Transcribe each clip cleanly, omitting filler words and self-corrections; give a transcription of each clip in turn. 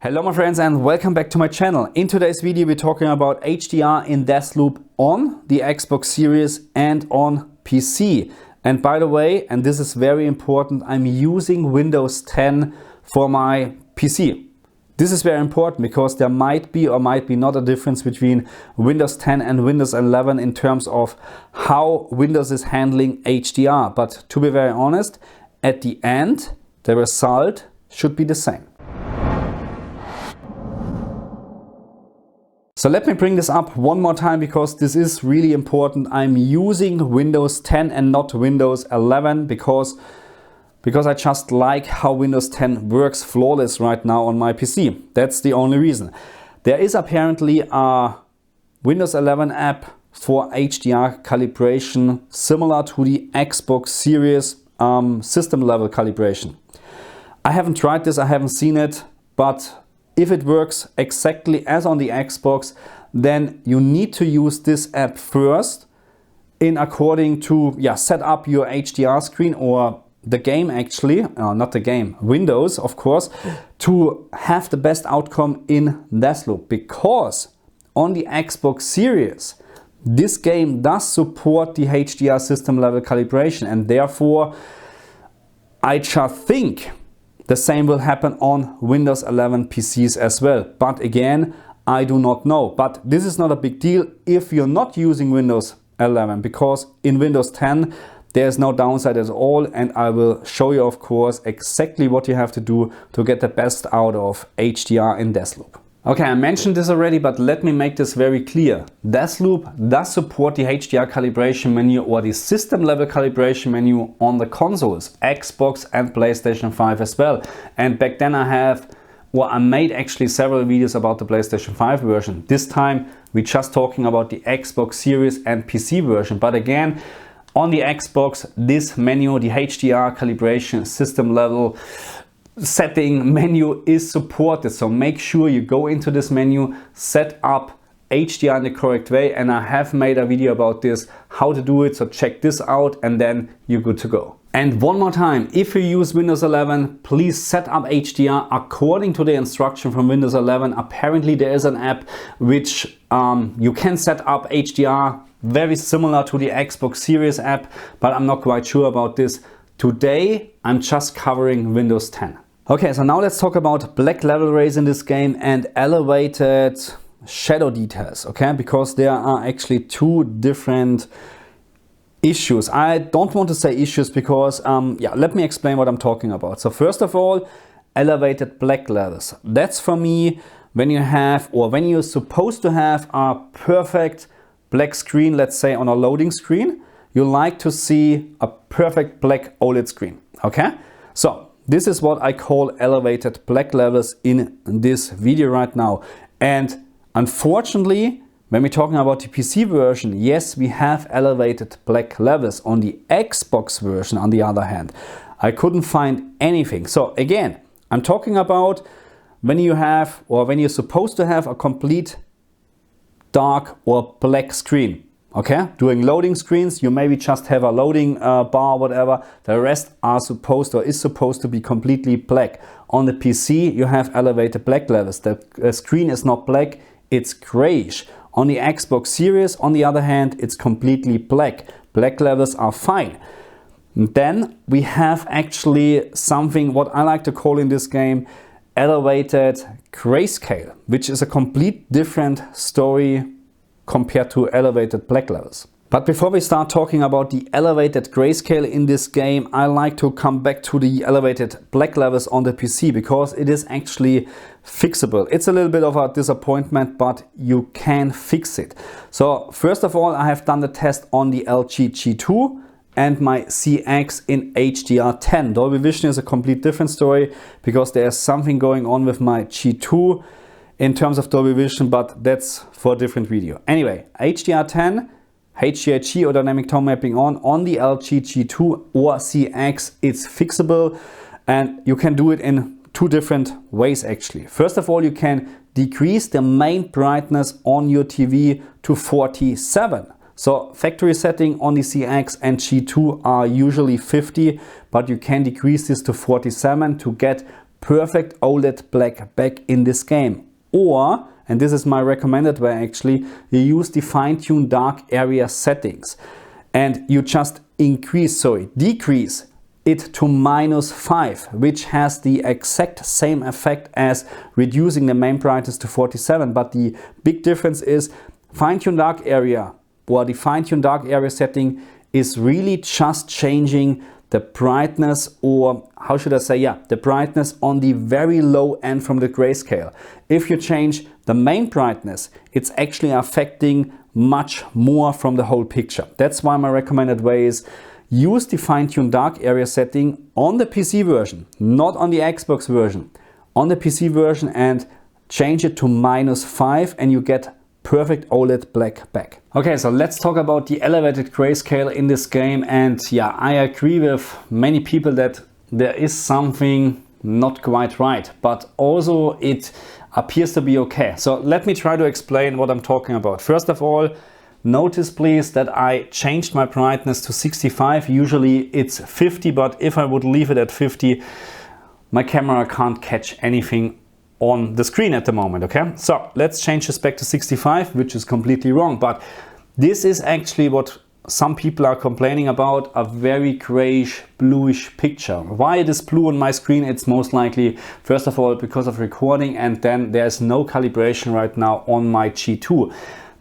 Hello my friends and welcome back to my channel. In today's video we're talking about HDR in Deathloop on the Xbox Series and on PC. And by the way, and this is very important, I'm using Windows 10 for my PC. This is very important because there might be or might be not a difference between Windows 10 and Windows 11 in terms of how Windows is handling HDR. But to be very honest, at the end the result should be the same. So let me bring this up one more time because this is really important. I'm using Windows 10 and not Windows 11 because I just like how Windows 10 works flawless right now on my PC. That's the only reason. There is apparently a Windows 11 app for HDR calibration similar to the Xbox Series system level calibration. I haven't tried this, I haven't seen it, but if it works exactly as on the Xbox, then you need to use this app first in according to set up your HDR screen or the game actually, not the game, Windows of course, to have the best outcome in Deathloop. Because on the Xbox Series, this game does support the HDR system level calibration, and therefore I just think the same will happen on Windows 11 PCs as well. But again, I do not know. But this is not a big deal if you're not using Windows 11, because in Windows 10 there's no downside at all, and I will show you of course exactly what you have to do to get the best out of HDR in Deathloop. Okay, I mentioned this already, but let me make this very clear. Deathloop does support the HDR calibration menu or the system level calibration menu on the consoles, Xbox and PlayStation 5 as well. And back then I made actually several videos about the PlayStation 5 version. This time we're just talking about the Xbox Series and PC version. But again, on the Xbox, this menu, the HDR calibration system level setting menu is supported. So make sure you go into this menu, set up HDR in the correct way, and I have made a video about this, how to do it, so check this out and then you're good to go. And one more time, if you use Windows 11, please set up HDR according to the instruction from Windows 11. Apparently there is an app which you can set up HDR very similar to the Xbox Series app, but I'm not quite sure about this. Today I'm just covering Windows 10. Okay, so now let's talk about black level rays in this game and elevated shadow details, okay? Because there are actually two different issues. I don't want to say issues because, let me explain what I'm talking about. So first of all, elevated black levels. That's for me when you have, or when you're supposed to have a perfect black screen, let's say on a loading screen, you like to see a perfect black OLED screen, okay? So this is what I call elevated black levels in this video right now. And unfortunately, when we're talking about the PC version, yes, we have elevated black levels. On the Xbox version, on the other hand, I couldn't find anything. So again, I'm talking about when you have, or when you're supposed to have a complete dark or black screen. Okay, during loading screens, you maybe just have a loading bar, whatever. The rest are supposed or is supposed to be completely black. On the PC, you have elevated black levels. The screen is not black, it's grayish. On the Xbox Series, on the other hand, it's completely black. Black levels are fine. Then we have actually something what I like to call in this game elevated grayscale, which is a complete different story compared to elevated black levels. But before we start talking about the elevated grayscale in this game, I like to come back to the elevated black levels on the PC because it is actually fixable. It's a little bit of a disappointment, but you can fix it. So first of all, I have done the test on the LG G2 and my CX in HDR10. Dolby Vision is a complete different story because there's something going on with my G2 in terms of Dolby Vision, but that's for a different video. Anyway, HDR10, HGiG or dynamic tone mapping on the LG G2 or CX, it's fixable and you can do it in two different ways actually. First of all, you can decrease the main brightness on your TV to 47. So factory setting on the CX and G2 are usually 50, but you can decrease this to 47 to get perfect OLED black back in this game. Or, and this is my recommended way actually, you use the fine-tune dark area settings and you just decrease it to -5, which has the exact same effect as reducing the main brightness to 47. But the big difference is fine-tune dark area, or the fine-tune dark area setting is really just changing the brightness, or how should I say, yeah, the brightness on the very low end from the grayscale. If you change the main brightness, it's actually affecting much more from the whole picture. That's why my recommended way is use the fine-tune dark area setting on the PC version, not on the Xbox version, on the PC version, and change it to -5 and you get perfect OLED black back. Okay, so let's talk about the elevated grayscale in this game. And yeah, I agree with many people that there is something not quite right, but also it appears to be okay. So let me try to explain what I'm talking about. First of all, notice please that I changed my brightness to 65. Usually it's 50, but if I would leave it at 50, my camera can't catch anything on the screen at the moment, okay? So let's change this back to 65, which is completely wrong, but this is actually what some people are complaining about, a very grayish, bluish picture. Why it is blue on my screen? It's most likely, first of all, because of recording, and then there's no calibration right now on my G2.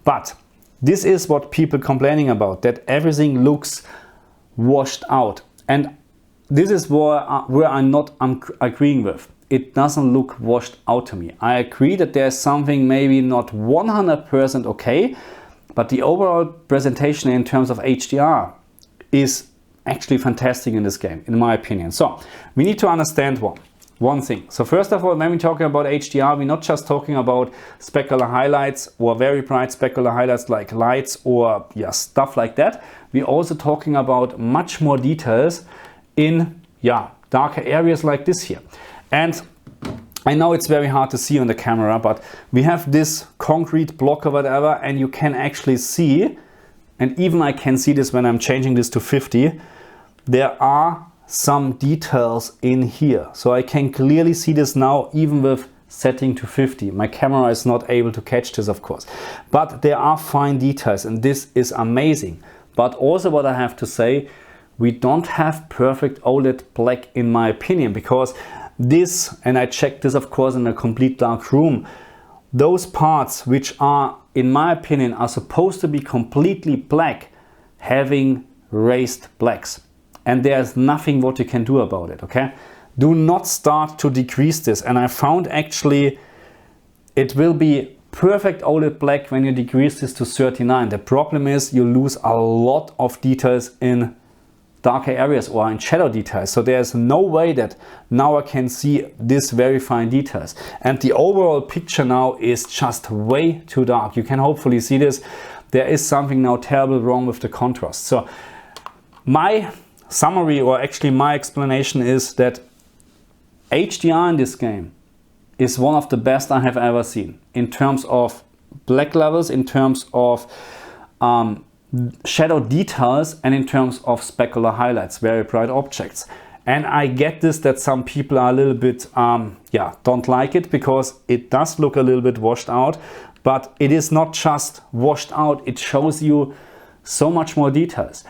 But this is what people complaining about, that everything looks washed out. And this is where I'm not agreeing with. It doesn't look washed out to me. I agree that there's something maybe not 100% okay, but the overall presentation in terms of HDR is actually fantastic in this game, in my opinion. So we need to understand one thing. So first of all, when we're talking about HDR, we're not just talking about specular highlights or very bright specular highlights like lights or yeah, stuff like that. We're also talking about much more details in darker areas like this here. And I know it's very hard to see on the camera, but we have this concrete block or whatever, and you can actually see, and even I can see this when I'm changing this to 50, there are some details in here. So I can clearly see this now, even with setting to 50. My camera is not able to catch this, of course, but there are fine details, and this is amazing. But also what I have to say, we don't have perfect OLED black in my opinion, because this, and I checked this of course in a complete dark room, those parts which are, in my opinion, are supposed to be completely black, having raised blacks. And there's nothing what you can do about it, okay? Do not start to decrease this. And I found actually it will be perfect OLED black when you decrease this to 39. The problem is you lose a lot of details in darker areas or in shadow details. So there's no way that now I can see this very fine details. And the overall picture now is just way too dark. You can hopefully see this. There is something now terrible wrong with the contrast. So my summary, or actually my explanation, is that HDR in this game is one of the best I have ever seen in terms of black levels, in terms of shadow details, and in terms of specular highlights, very bright objects. And I get this, that some people are a little bit don't like it, because it does look a little bit washed out, but it is not just washed out, it shows you so much more details.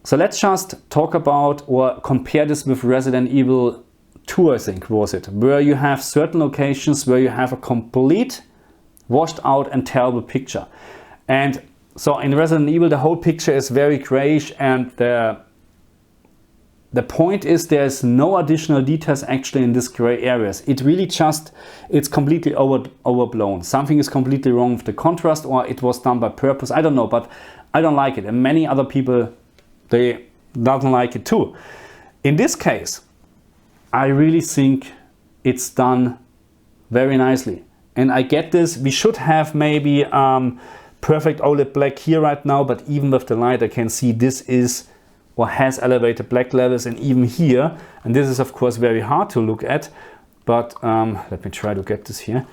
So let's just talk about or compare this with Resident Evil 2, I think was it, where you have certain locations where you have a complete washed out and terrible picture. And so in Resident Evil the whole picture is very grayish, and the point is there's no additional details actually in these gray areas. It really just, it's completely overblown. Something is completely wrong with the contrast, or it was done by purpose, I don't know, but I don't like it, and many other people, they don't like it too. In this case, I really think it's done very nicely. And I get this, we should have maybe perfect OLED black here right now, but even with the light I can see this is or has elevated black levels, and even here, and this is of course very hard to look at, but let me try to get this here.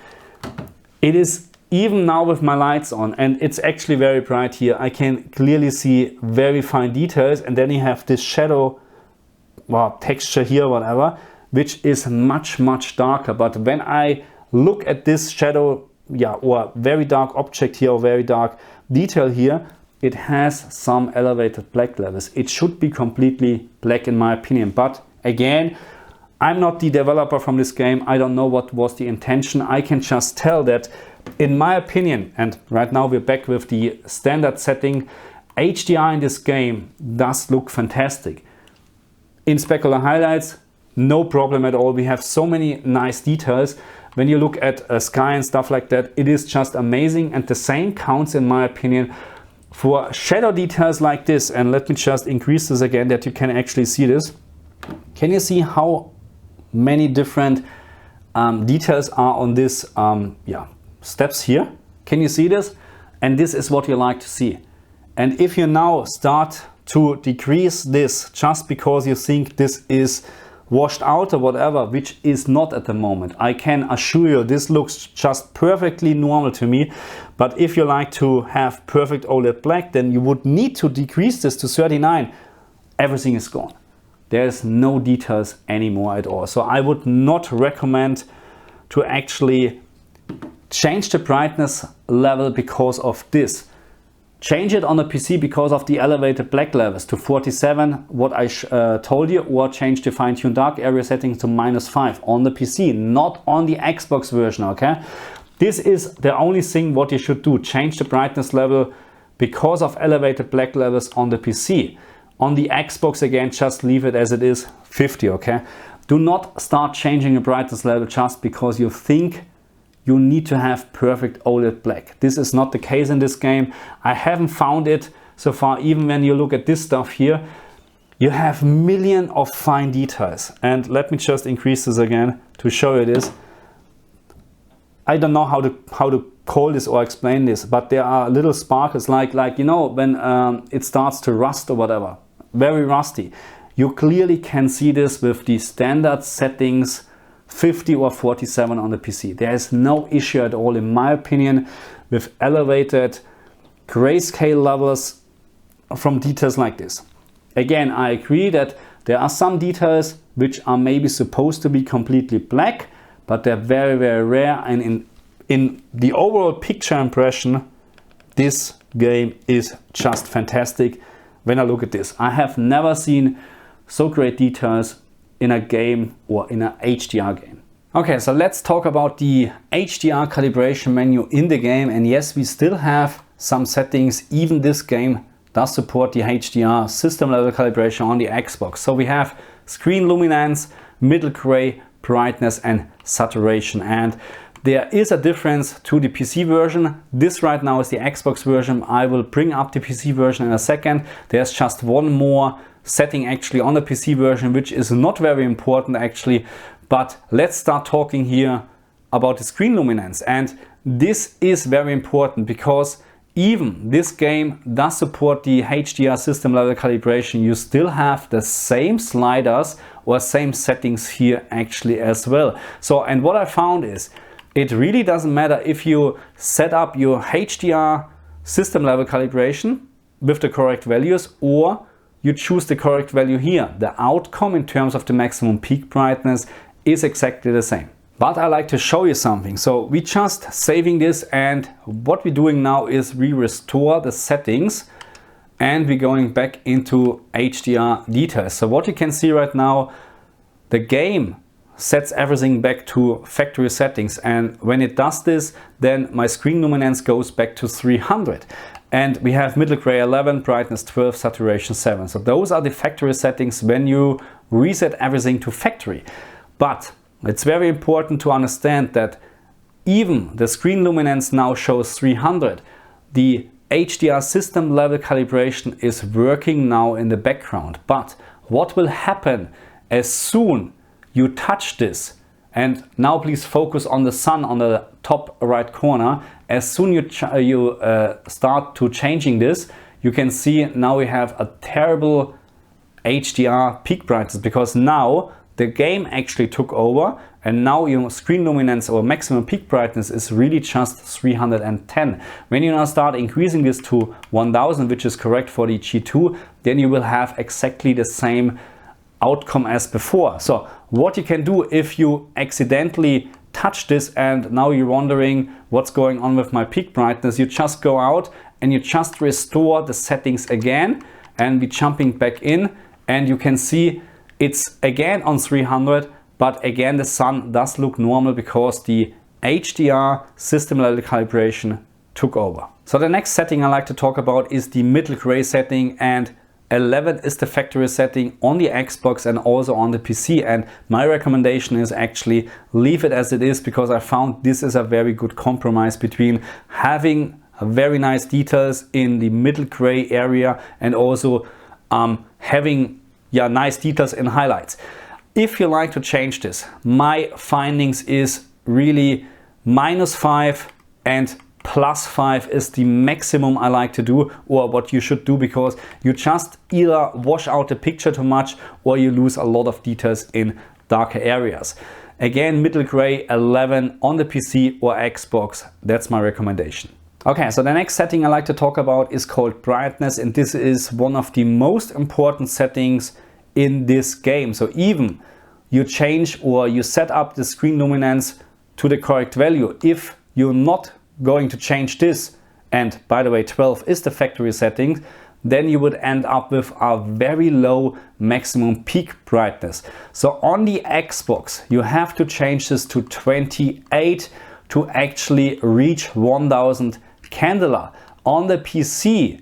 It is even now with my lights on, and it's actually very bright here. I can clearly see very fine details, and then you have this shadow texture here, whatever, which is much darker. But when I look at this shadow, or very dark object here, or very dark detail here, it has some elevated black levels. It should be completely black in my opinion. But again, I'm not the developer from this game. I don't know what was the intention. I can just tell that in my opinion, and right now we're back with the standard setting, HDR in this game does look fantastic. In specular highlights, no problem at all. We have so many nice details. When you look at sky and stuff like that, it is just amazing. And the same counts in my opinion for shadow details like this. And let me just increase this again that you can actually see this. Can you see how many different details are on this steps here? Can you see this? And this is what you like to see. And if you now start to decrease this just because you think this is washed out or whatever, which is not at the moment, I can assure you this looks just perfectly normal to me. But if you like to have perfect OLED black, then you would need to decrease this to 39. Everything is gone. There's no details anymore at all. So I would not recommend to actually change the brightness level because of this. Change it on the PC because of the elevated black levels to 47, what I told you, or change the fine-tuned dark area settings to -5 on the PC, not on the Xbox version, okay? This is the only thing what you should do. Change the brightness level because of elevated black levels on the PC. On the Xbox, again, just leave it as it is, 50, okay? Do not start changing the brightness level just because you think you need to have perfect OLED black. This is not the case in this game. I haven't found it so far. Even when you look at this stuff here, you have millions of fine details. And let me just increase this again to show you this. I don't know how to call this or explain this, but there are little sparkles like you know, when it starts to rust or whatever, very rusty. You clearly can see this with the standard settings 50 or 47 on the PC. There is no issue at all in my opinion with elevated grayscale levels from details like this. Again, I agree that there are some details which are maybe supposed to be completely black, but they're very rare, and in the overall picture impression, this game is just fantastic. When I look at this, I have never seen so great details in a game or in an HDR game. Okay, so let's talk about the HDR calibration menu in the game. And yes, we still have some settings. Even this game does support the HDR system level calibration on the Xbox. So we have screen luminance, middle gray, brightness and saturation. And there is a difference to the PC version. This right now is the Xbox version. I will bring up the PC version in a second. There's just one more setting actually on the PC version, which is not very important actually. But let's start talking here about the screen luminance. And this is very important because even this game does support the HDR system level calibration. You still have the same sliders or same settings here actually as well. So, and what I found is it really doesn't matter if you set up your HDR system level calibration with the correct values or you choose the correct value here. The outcome in terms of the maximum peak brightness is exactly the same. But I like to show you something. So we just saving this, and what we're doing now is we restore the settings and we're going back into HDR details. So what you can see right now, the game sets everything back to factory settings, and when it does this, then my screen luminance goes back to 300. And we have middle gray 11, brightness 12, saturation 7. So those are the factory settings when you reset everything to factory. But it's very important to understand that even the screen luminance now shows 300. The HDR system level calibration is working now in the background. But what will happen as soon you touch this, and now please focus on the sun on the top right corner. As soon you start to changing this, you can see now we have a terrible HDR peak brightness, because now the game actually took over, and now your screen luminance or maximum peak brightness is really just 310. When you now start increasing this to 1000, which is correct for the G2, then you will have exactly the same outcome as before. So what you can do if you accidentally touch this and now you're wondering what's going on with my peak brightness, you just go out and you just restore the settings again and be jumping back in, and you can see it's again on 300, but again the sun does look normal because the HDR system level calibration took over. So the next setting I like to talk about is the middle gray setting, and 11 is the factory setting on the Xbox and also on the PC, and my recommendation is actually leave it as it is, because I found this is a very good compromise between having very nice details in the middle gray area and also having nice details in highlights. If you like to change this, my findings is really -5 and +5 is the maximum I like to do, or what you should do, because you just either wash out the picture too much or you lose a lot of details in darker areas. Again, middle gray 11 on the PC or Xbox, that's my recommendation. Okay, so the next setting I like to talk about is called brightness, and this is one of the most important settings in this game. So even you change or you set up the screen luminance to the correct value, if you're not going to change this, and by the way 12 is the factory setting, then you would end up with a very low maximum peak brightness. So on the Xbox you have to change this to 28 to actually reach 1000 candela. On the PC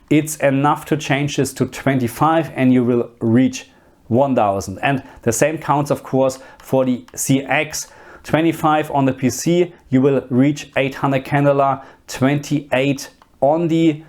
it's enough to change this to 25 and you will reach 1000, and the same counts of course for the CX. 25 on the PC, you will reach 800 candela, 28 on the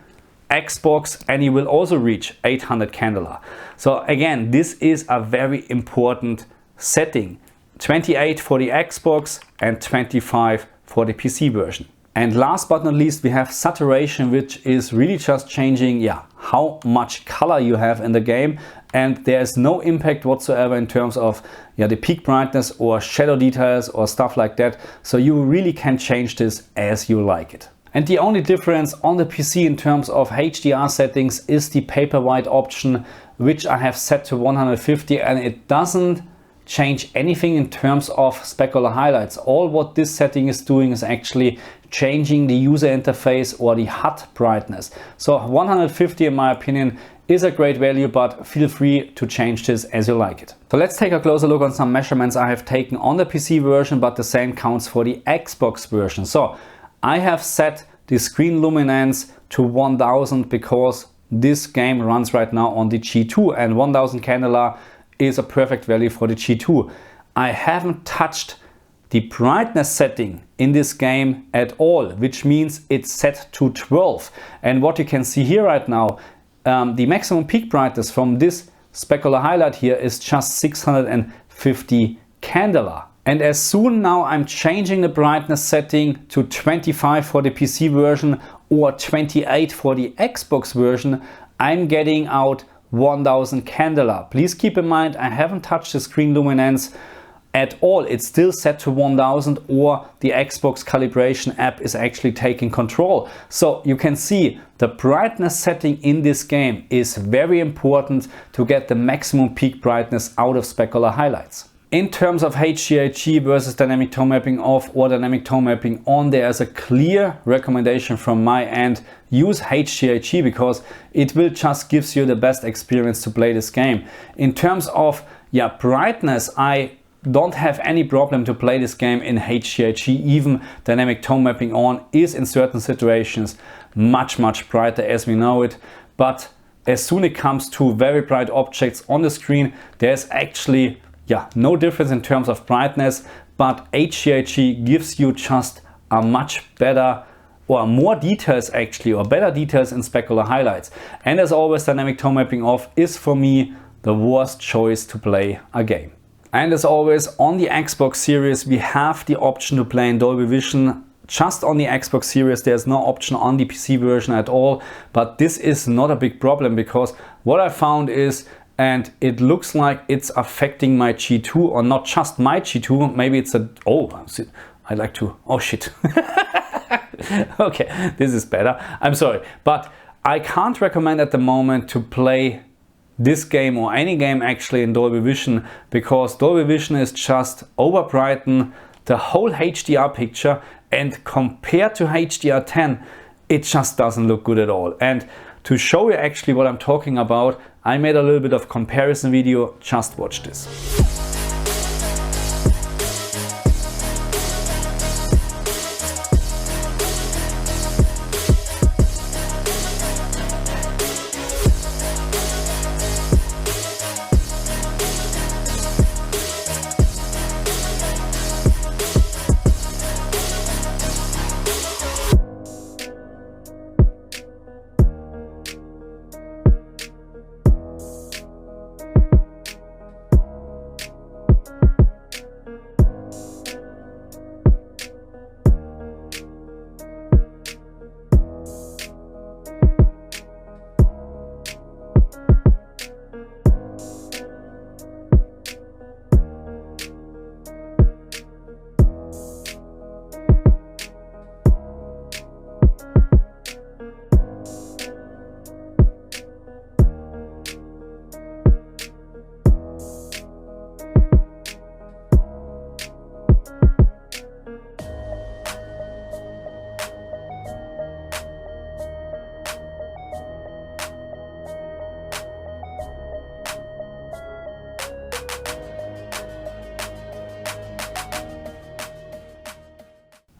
Xbox and you will also reach 800 candela. So again, this is a very important setting. 28 for the Xbox and 25 for the PC version. And last but not least, we have saturation, which is really just changing how much color you have in the game, and there's no impact whatsoever in terms of the peak brightness or shadow details or stuff like that. So you really can change this as you like it. And the only difference on the PC in terms of HDR settings is the paper white option, which I have set to 150, and it doesn't change anything in terms of specular highlights. All what this setting is doing is actually changing the user interface or the HUD brightness. So 150 in my opinion is a great value, but feel free to change this as you like it. So let's take a closer look on some measurements I have taken on the PC version, but the same counts for the Xbox version. So I have set the screen luminance to 1000 because this game runs right now on the G2, and 1000 candela is a perfect value for the G2. I haven't touched the brightness setting in this game at all, which means it's set to 12. And what you can see here right now, the maximum peak brightness from this specular highlight here is just 650 candela. And as soon now I'm changing the brightness setting to 25 for the PC version or 28 for the Xbox version, I'm getting out 1000 candela. Please keep in mind I haven't touched the screen luminance at all. It's still set to 1000, or the Xbox calibration app is actually taking control. So you can see the brightness setting in this game is very important to get the maximum peak brightness out of specular highlights. In terms of HGiG versus dynamic tone mapping off or dynamic tone mapping on, there is a clear recommendation from my end. Use HGiG because it will just gives you the best experience to play this game. In terms of brightness, I don't have any problem to play this game in HGiG. Even dynamic tone mapping on is in certain situations much brighter as we know it. But as soon as it comes to very bright objects on the screen, there's actually no difference in terms of brightness, but HGiG gives you just a much better or more details actually, or better details in specular highlights. And as always, dynamic tone mapping off is for me the worst choice to play a game. And as always, on the Xbox Series we have the option to play in Dolby Vision. Just on the Xbox Series, there's no option on the PC version at all, but this is not a big problem, because what I found is, and it looks like it's affecting my G2, or not just my G2, maybe it's a, I like to, oh shit. Okay, this is better. I'm sorry, but I can't recommend at the moment to play this game or any game actually in Dolby Vision, because Dolby Vision is just overbrighten the whole HDR picture, and compared to HDR10 it just doesn't look good at all. And to show you actually what I'm talking about, I made a little bit of comparison video. Just watch this.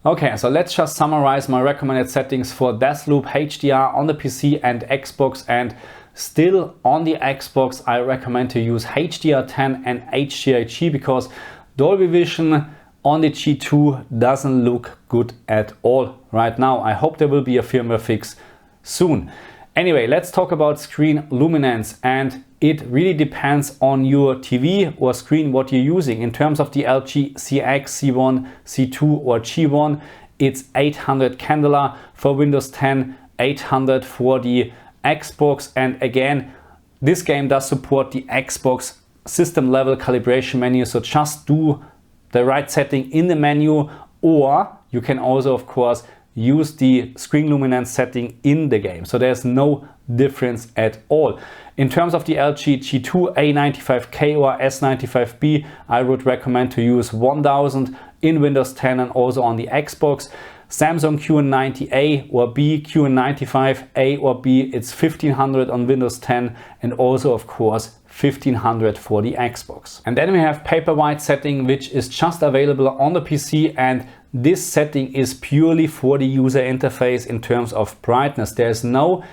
Okay, so let's just summarize my recommended settings for Deathloop HDR on the PC and Xbox. And still on the Xbox, I recommend to use HDR10 and HGiG, because Dolby Vision on the G2 doesn't look good at all right now. I hope there will be a firmware fix soon. Anyway, let's talk about screen luminance, and it really depends on your TV or screen what you're using. In terms of the LG CX, C1, C2 or G1, it's 800 candela. For Windows 10, 800 for the Xbox. And again, this game does support the Xbox system level calibration menu, so just do the right setting in the menu, or you can also of course use the screen luminance setting in the game. So there's no difference at all. In terms of the LG G2 A95K or S95B, I would recommend to use 1000 in Windows 10 and also on the Xbox. Samsung QN90A or B, QN95A or B, it's 1500 on Windows 10 and also of course 1500 for the Xbox. And then we have Paperwhite setting, which is just available on the PC, and this setting is purely for the user interface in terms of brightness. There's no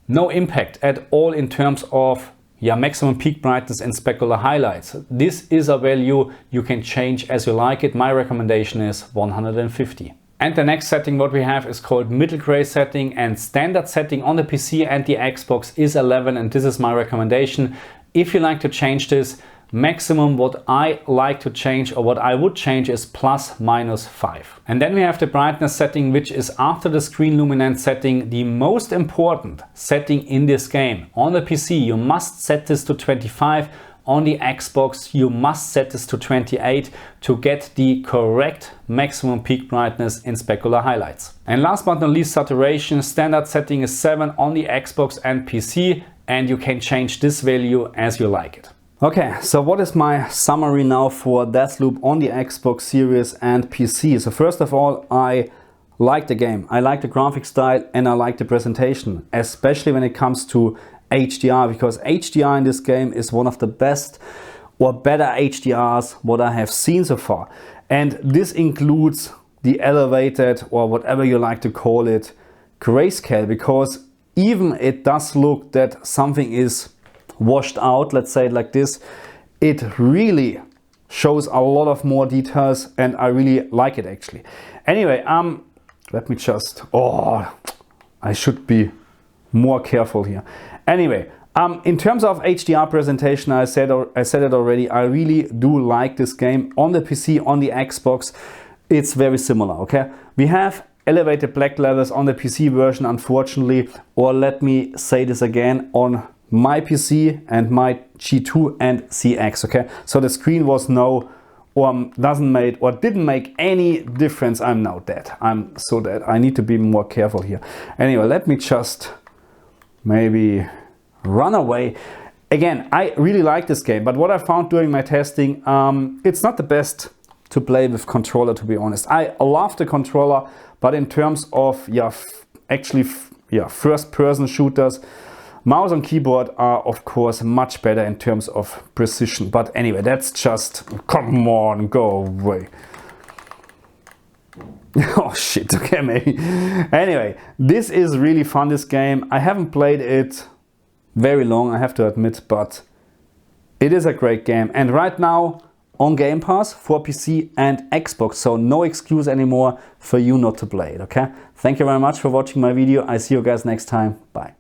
impact at all in terms of maximum peak brightness and specular highlights. This is a value you can change as you like it. My recommendation is 150. And the next setting what we have is called middle gray setting, and standard setting on the PC and the Xbox is 11, and this is my recommendation. If you like to change this, maximum what I like to change or what I would change is ±5. And then we have the brightness setting, which is after the screen luminance setting, the most important setting in this game. On the PC you must set this to 25, on the Xbox you must set this to 28 to get the correct maximum peak brightness in specular highlights. And last but not least, saturation. Standard setting is 7 on the Xbox and PC, and you can change this value as you like it. Okay, so what is my summary now for Deathloop on the Xbox Series and PC? So first of all, I like the game. I like the graphic style and I like the presentation, especially when it comes to HDR, because HDR in this game is one of the best or better HDRs what I have seen so far. And this includes the elevated, or whatever you like to call it, grayscale, because even it does look that something is washed out, let's say it like this, it really shows a lot of more details and I really like it actually. Anyway, let me just, I should be more careful here. Anyway, in terms of HDR presentation, I said it already, I really do like this game. On the PC, on the Xbox, it's very similar, okay? We have elevated black levels on the PC version, unfortunately, or let me say this again, on my PC and my G2 and CX, okay? So the screen was didn't make any difference. I'm now dead. I'm so dead. I need to be more careful here. Anyway, let me just maybe run away. Again, I really like this game, but what I found during my testing, it's not the best to play with controller, to be honest. I love the controller, but in terms of first-person shooters, mouse and keyboard are of course much better in terms of precision. But anyway, that's just, come on, go away. Oh shit, okay, maybe. Anyway, this is really fun, this game. I haven't played it very long, I have to admit, but it is a great game. And right now on Game Pass for PC and Xbox, so no excuse anymore for you not to play it, okay? Thank you very much for watching my video. I see you guys next time. Bye.